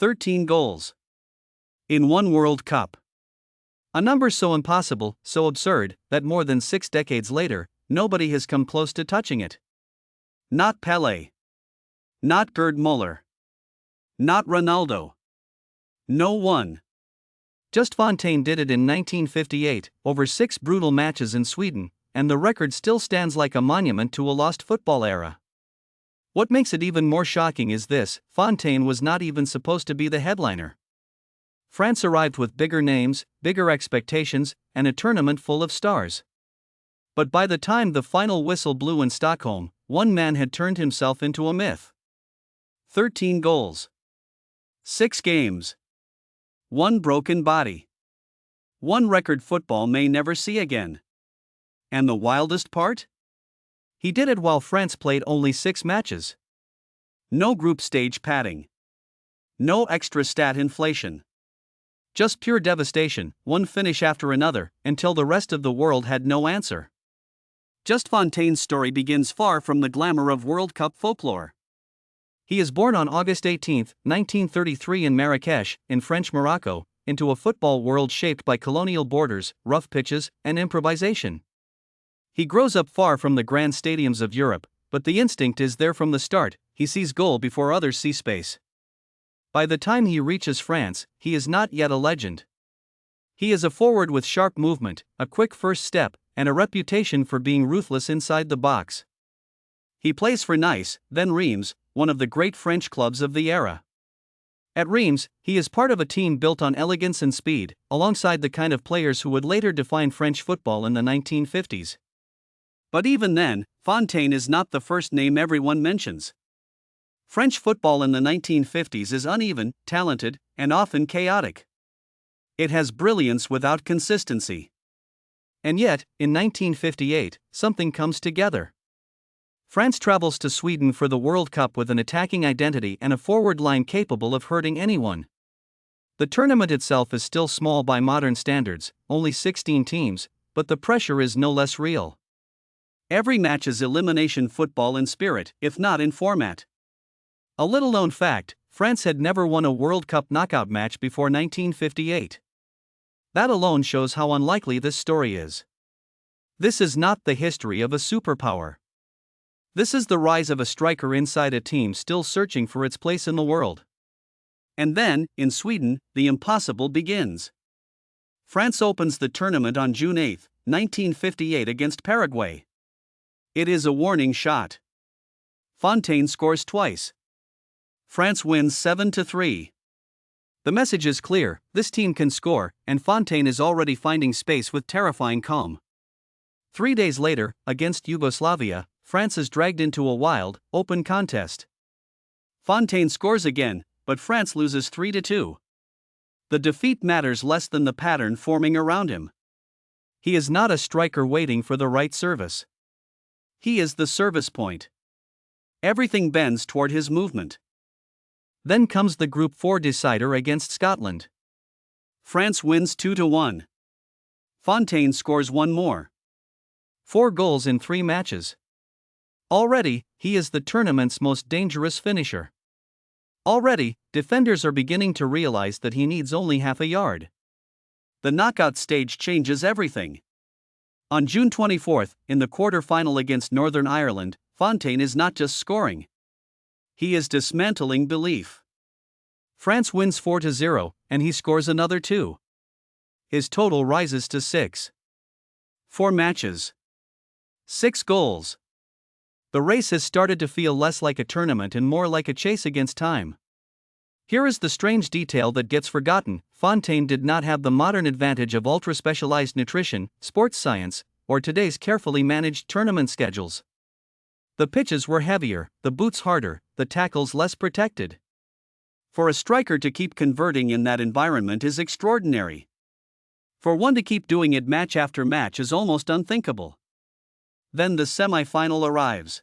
13 goals. In one World Cup. A number so impossible, so absurd, that more than 6 decades later, nobody has come close to touching it. Not Pelé. Not Gerd Müller. Not Ronaldo. No one. Just Fontaine did it in 1958, over 6 brutal matches in Sweden, and the record still stands like a monument to a lost football era. What makes it even more shocking is this: Fontaine was not even supposed to be the headliner. France arrived with bigger names, bigger expectations, and a tournament full of stars. But by the time the final whistle blew in Stockholm, one man had turned himself into a myth. 13 goals. 6 games. One broken body. One record football may never see again. And the wildest part? He did it while France played only 6 matches. No group stage padding. No extra stat inflation. Just pure devastation, one finish after another, until the rest of the world had no answer. Just Fontaine's story begins far from the glamour of World Cup folklore. He is born on August 18, 1933 in Marrakech, in French Morocco, into a football world shaped by colonial borders, rough pitches, and improvisation. He grows up far from the grand stadiums of Europe, but the instinct is there from the start. He sees goal before others see space. By the time he reaches France, he is not yet a legend. He is a forward with sharp movement, a quick first step, and a reputation for being ruthless inside the box. He plays for Nice, then Reims, one of the great French clubs of the era. At Reims, he is part of a team built on elegance and speed, alongside the kind of players who would later define French football in the 1950s. But even then, Fontaine is not the first name everyone mentions. French football in the 1950s is uneven, talented, and often chaotic. It has brilliance without consistency. And yet, in 1958, something comes together. France travels to Sweden for the World Cup with an attacking identity and a forward line capable of hurting anyone. The tournament itself is still small by modern standards, only 16 teams, but the pressure is no less real. Every match is elimination football in spirit, if not in format. A little-known fact: France had never won a World Cup knockout match before 1958. That alone shows how unlikely this story is. This is not the history of a superpower. This is the rise of a striker inside a team still searching for its place in the world. And then, in Sweden, the impossible begins. France opens the tournament on June 8, 1958 against Paraguay. It is a warning shot. Fontaine scores twice. France wins 7-3. The message is clear: this team can score, and Fontaine is already finding space with terrifying calm. 3 days later, against Yugoslavia, France is dragged into a wild, open contest. Fontaine scores again, but France loses 3-2. The defeat matters less than the pattern forming around him. He is not a striker waiting for the right service. He is the service point. Everything bends toward his movement. Then comes the Group 4 decider against Scotland. France wins 2-1. Fontaine scores one more. 4 goals in 3 matches. Already, he is the tournament's most dangerous finisher. Already, defenders are beginning to realize that he needs only half a yard. The knockout stage changes everything. On June 24, in the quarter-final against Northern Ireland, Fontaine is not just scoring. He is dismantling belief. France wins 4-0, and he scores another 2. His total rises to 6. 4 matches. 6 goals. The race has started to feel less like a tournament and more like a chase against time. Here is the strange detail that gets forgotten: Fontaine did not have the modern advantage of ultra-specialized nutrition, sports science, or today's carefully managed tournament schedules. The pitches were heavier, the boots harder, the tackles less protected. For a striker to keep converting in that environment is extraordinary. For one to keep doing it match after match is almost unthinkable. Then the semi-final arrives.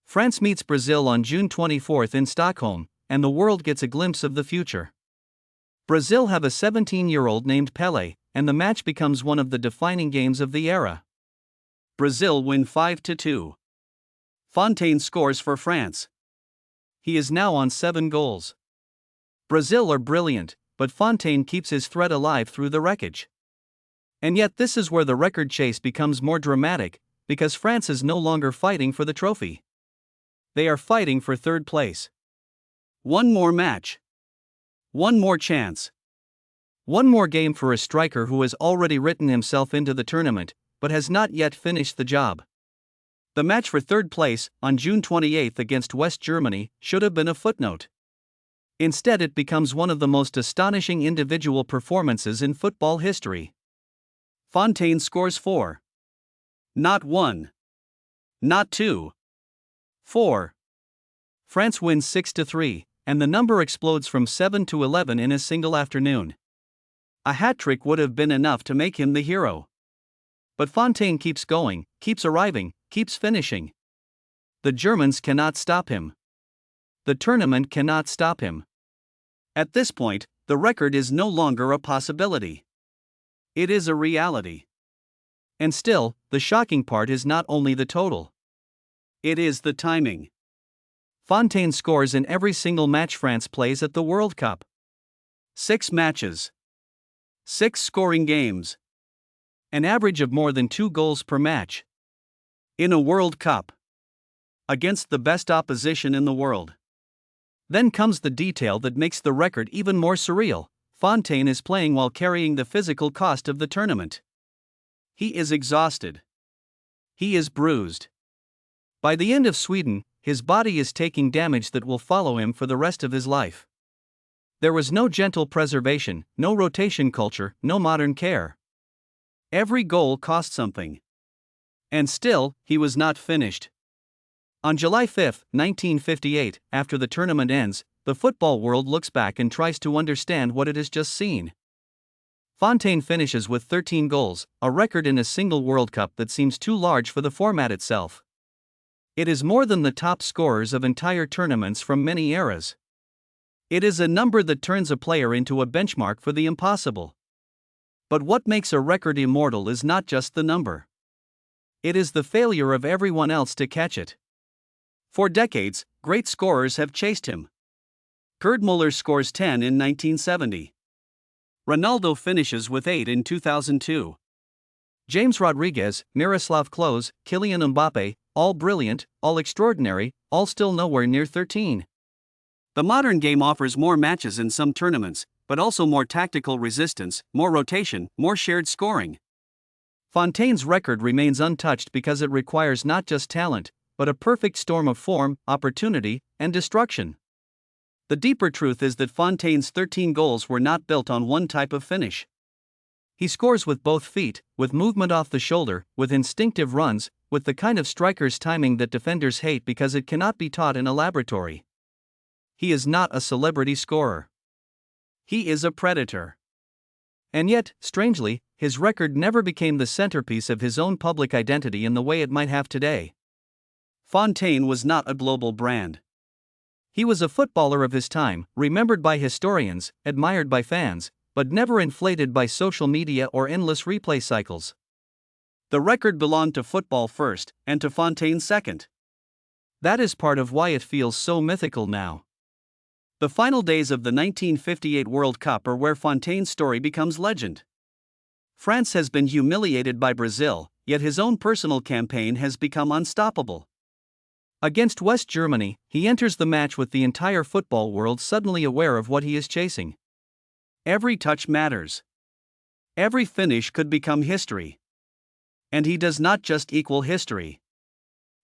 France meets Brazil on June 24 in Stockholm, and the world gets a glimpse of the future. Brazil have a 17-year-old named Pelé, and the match becomes one of the defining games of the era. Brazil win 5-2. Fontaine scores for France. He is now on 7 goals. Brazil are brilliant, but Fontaine keeps his threat alive through the wreckage. And yet this is where the record chase becomes more dramatic, because France is no longer fighting for the trophy. They are fighting for third place. One more match. One more chance. One more game for a striker who has already written himself into the tournament, but has not yet finished the job. The match for third place, on June 28 against West Germany, should have been a footnote. Instead, it becomes one of the most astonishing individual performances in football history. Fontaine scores 4. Not 1. Not 2. 4. France wins 6-3, and the number explodes from 7 to 11 in a single afternoon. A hat-trick would have been enough to make him the hero. But Fontaine keeps going, keeps arriving, keeps finishing. The Germans cannot stop him. The tournament cannot stop him. At this point, the record is no longer a possibility. It is a reality. And still, the shocking part is not only the total. It is the timing. Fontaine scores in every single match France plays at the World Cup. 6 matches. 6 scoring games. An average of more than 2 goals per match. In a World Cup. Against the best opposition in the world. Then comes the detail that makes the record even more surreal. Fontaine is playing while carrying the physical cost of the tournament. He is exhausted. He is bruised. By the end of Sweden, his body is taking damage that will follow him for the rest of his life. There was no gentle preservation, no rotation culture, no modern care. Every goal cost something. And still, he was not finished. On July 5, 1958, after the tournament ends, the football world looks back and tries to understand what it has just seen. Fontaine finishes with 13 goals, a record in a single World Cup that seems too large for the format itself. It is more than the top scorers of entire tournaments from many eras. It is a number that turns a player into a benchmark for the impossible. But what makes a record immortal is not just the number. It is the failure of everyone else to catch it. For decades, great scorers have chased him. Gerd Müller scores 10 in 1970. Ronaldo finishes with 8 in 2002. James Rodriguez, Miroslav Klose, Kylian Mbappé, all brilliant, all extraordinary, all still nowhere near 13. The modern game offers more matches in some tournaments, but also more tactical resistance, more rotation, more shared scoring. Fontaine's record remains untouched because it requires not just talent, but a perfect storm of form, opportunity, and destruction. The deeper truth is that Fontaine's 13 goals were not built on one type of finish. He scores with both feet, with movement off the shoulder, with instinctive runs, with the kind of striker's timing that defenders hate because it cannot be taught in a laboratory. He is not a celebrity scorer. He is a predator. And yet, strangely, his record never became the centerpiece of his own public identity in the way it might have today. Fontaine was not a global brand. He was a footballer of his time, remembered by historians, admired by fans, but never inflated by social media or endless replay cycles. The record belonged to football first, and to Fontaine second. That is part of why it feels so mythical now. The final days of the 1958 World Cup are where Fontaine's story becomes legend. France has been humiliated by Brazil, yet his own personal campaign has become unstoppable. Against West Germany, he enters the match with the entire football world suddenly aware of what he is chasing. Every touch matters. Every finish could become history. And he does not just equal history.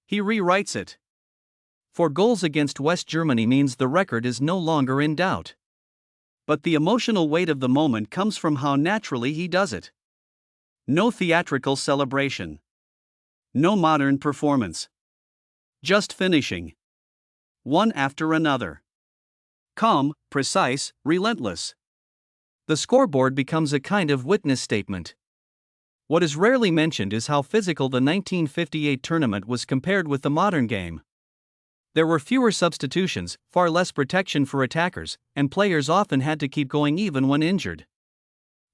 He rewrites it. 4 goals against West Germany means the record is no longer in doubt. But the emotional weight of the moment comes from how naturally he does it. No theatrical celebration. No modern performance. Just finishing. One after another. Calm, precise, relentless. The scoreboard becomes a kind of witness statement. What is rarely mentioned is how physical the 1958 tournament was compared with the modern game. There were fewer substitutions, far less protection for attackers, and players often had to keep going even when injured.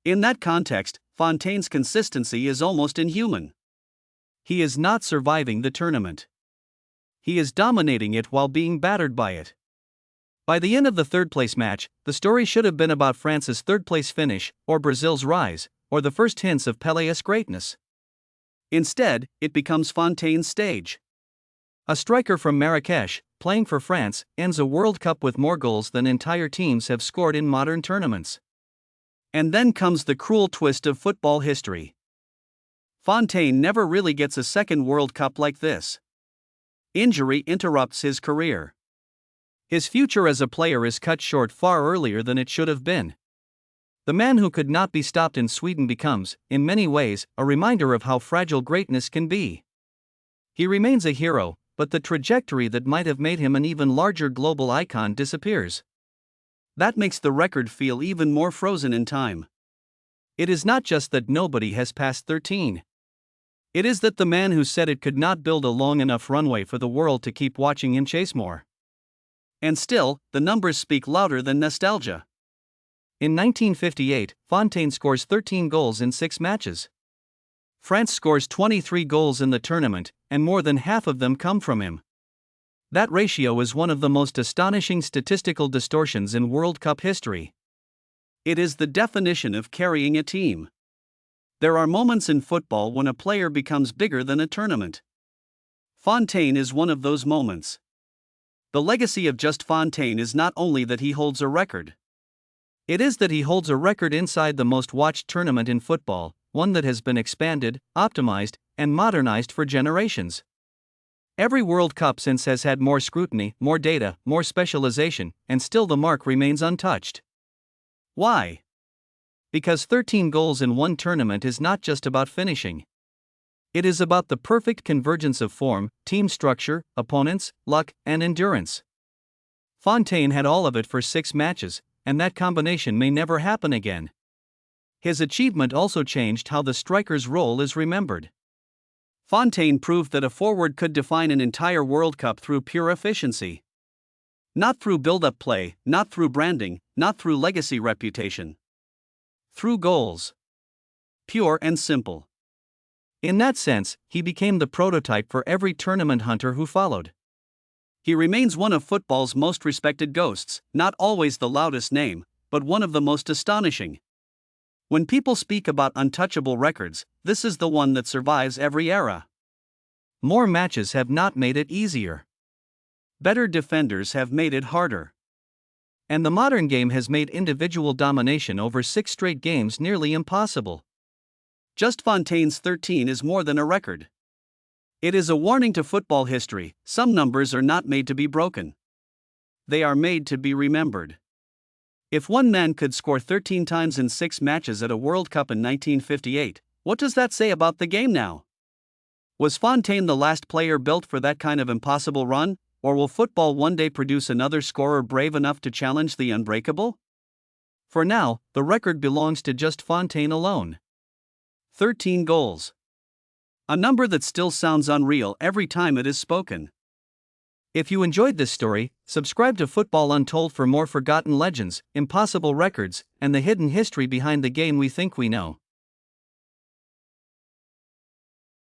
In that context, Fontaine's consistency is almost inhuman. He is not surviving the tournament. He is dominating it while being battered by it. By the end of the third-place match, the story should have been about France's third-place finish, or Brazil's rise, or the first hints of Pelé's greatness. Instead, it becomes Fontaine's stage. A striker from Marrakech, playing for France, ends a World Cup with more goals than entire teams have scored in modern tournaments. And then comes the cruel twist of football history. Fontaine never really gets a second World Cup like this. Injury interrupts his career. His future as a player is cut short far earlier than it should have been. The man who could not be stopped in Sweden becomes, in many ways, a reminder of how fragile greatness can be. He remains a hero, but the trajectory that might have made him an even larger global icon disappears. That makes the record feel even more frozen in time. It is not just that nobody has passed 13. It is that the man who said it could not build a long enough runway for the world to keep watching him chase more. And still, the numbers speak louder than nostalgia. In 1958, Fontaine scores 13 goals in 6 matches. France scores 23 goals in the tournament, and more than half of them come from him. That ratio is one of the most astonishing statistical distortions in World Cup history. It is the definition of carrying a team. There are moments in football when a player becomes bigger than a tournament. Fontaine is one of those moments. The legacy of Just Fontaine is not only that he holds a record. It is that he holds a record inside the most watched tournament in football, one that has been expanded, optimized, and modernized for generations. Every World Cup since has had more scrutiny, more data, more specialization, and still the mark remains untouched. Why? Because 13 goals in one tournament is not just about finishing. It is about the perfect convergence of form, team structure, opponents, luck, and endurance. Fontaine had all of it for 6 matches, and that combination may never happen again. His achievement also changed how the striker's role is remembered. Fontaine proved that a forward could define an entire World Cup through pure efficiency. Not through build-up play, not through branding, not through legacy reputation. Through goals. Pure and simple. In that sense, he became the prototype for every tournament hunter who followed. He remains one of football's most respected ghosts, not always the loudest name, but one of the most astonishing. When people speak about untouchable records, this is the one that survives every era. More matches have not made it easier. Better defenders have made it harder. And the modern game has made individual domination over 6 straight games nearly impossible. Just Fontaine's 13 is more than a record. It is a warning to football history: some numbers are not made to be broken. They are made to be remembered. If one man could score 13 times in 6 matches at a World Cup in 1958, what does that say about the game now? Was Fontaine the last player built for that kind of impossible run, or will football one day produce another scorer brave enough to challenge the unbreakable? For now, the record belongs to Just Fontaine alone. 13 goals. A number that still sounds unreal every time it is spoken. If you enjoyed this story, subscribe to Football Untold for more forgotten legends, impossible records, and the hidden history behind the game we think we know.